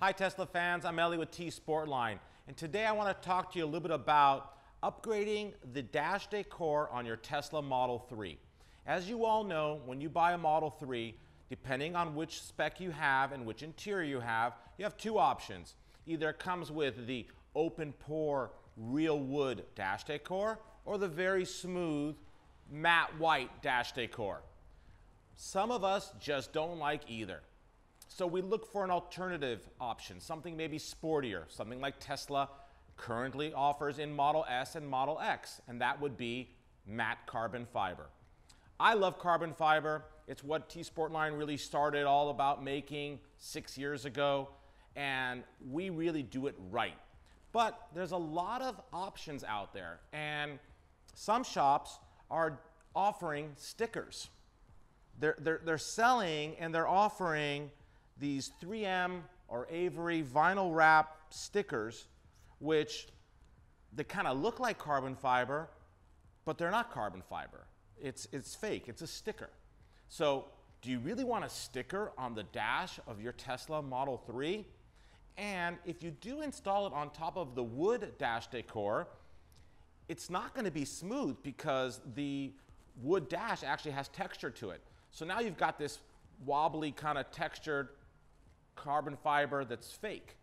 Hi Tesla fans, I'm Ellie with T Sportline, and today I want to talk to you a little bit about upgrading the dash decor on your Tesla Model 3. As you all know, when you buy a Model 3, depending on which spec you have and which interior you have two options. Either it comes with the Open Pore Real Wood dash decor or the very smooth matte white dash decor. Some of us just don't like either. So we look for an alternative option, something maybe sportier, something like Tesla currently offers in Model S and Model X, and that would be matte carbon fiber. I love carbon fiber. It's what T Sportline really started all about making 6 years ago, and we really do it right. But there's a lot of options out there, and some shops are offering stickers. They're selling and they're offering these 3M or Avery vinyl wrap stickers, which they kind of look like carbon fiber, but they're not carbon fiber. It's fake, it's a sticker. So do you really want a sticker on the dash of your Tesla Model 3? And if you do install it on top of the wood dash decor, it's not going to be smooth because the wood dash actually has texture to it. So now you've got this wobbly kind of textured carbon fiber that's fake.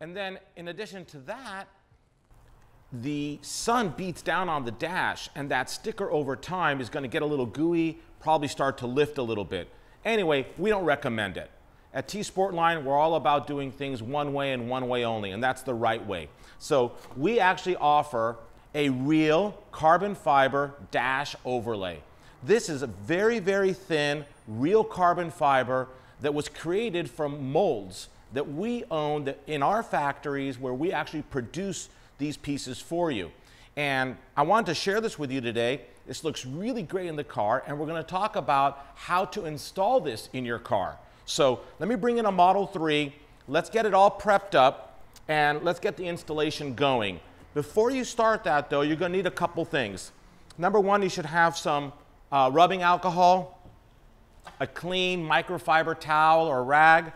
And then in addition to that, the sun beats down on the dash, and that sticker over time is going to get a little gooey, probably start to lift a little bit. Anyway, we don't recommend it. At T Sportline, we're all about doing things one way and one way only, and that's the right way. So we actually offer a real carbon fiber dash overlay. This is a very, very thin, real carbon fiber that was created from molds that we own in our factories where we actually produce these pieces for you. And I wanted to share this with you today. This looks really great in the car, and we're going to talk about how to install this in your car. So let me bring in a Model 3. Let's get it all prepped up, and let's get the installation going. Before you start that, though, you're going to need a couple things. Number one, you should have some rubbing alcohol, a clean microfiber towel or rag,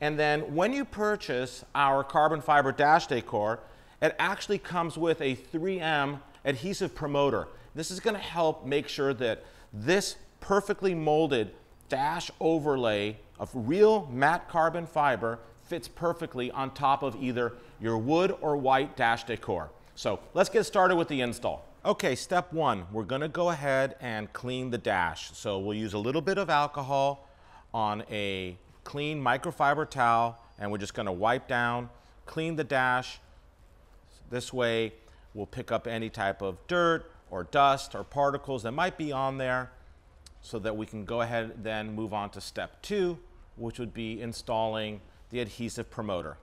and then when you purchase our carbon fiber dash decor, it actually comes with a 3M adhesive promoter. This is going to help make sure that this perfectly molded dash overlay of real matte carbon fiber fits perfectly on top of either your wood or white dash decor. So let's get started with the install. Okay, step one, we're going to go ahead and clean the dash. So we'll use a little bit of alcohol on a clean microfiber towel, and we're just going to wipe down, clean the dash. This way we'll pick up any type of dirt or dust or particles that might be on there, so that we can go ahead and then move on to step two, which would be installing the adhesive promoter.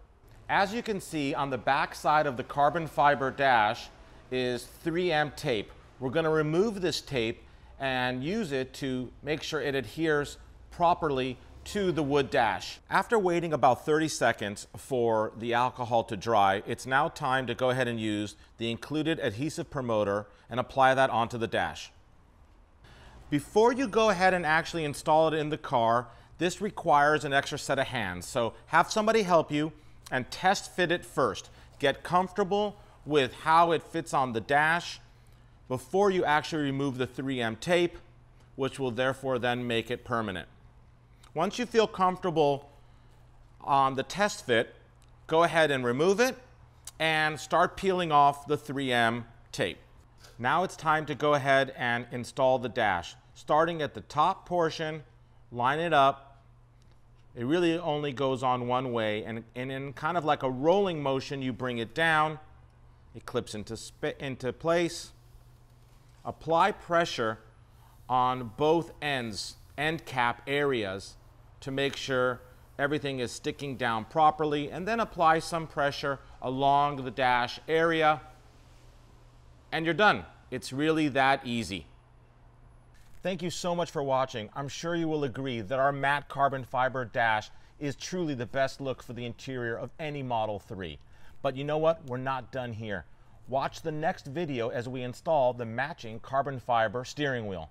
As you can see, on the back side of the carbon fiber dash is 3M tape. We're going to remove this tape and use it to make sure it adheres properly to the wood dash. After waiting about 30 seconds for the alcohol to dry, it's now time to go ahead and use the included adhesive promoter and apply that onto the dash. Before you go ahead and actually install it in the car, this requires an extra set of hands. So have somebody help you and test fit it first. Get comfortable with how it fits on the dash before you actually remove the 3M tape, which will therefore then make it permanent. Once you feel comfortable on the test fit, go ahead and remove it and start peeling off the 3M tape. Now it's time to go ahead and install the dash. Starting at the top portion, line it up. It really only goes on one way, and in kind of like a rolling motion, you bring it down. It clips into place. Apply pressure on both ends, end cap areas, to make sure everything is sticking down properly, and then apply some pressure along the dash area, and you're done. It's really that easy. Thank you so much for watching. I'm sure you will agree that our matte carbon fiber dash is truly the best look for the interior of any Model 3. But you know what? We're not done here. Watch the next video as we install the matching carbon fiber steering wheel.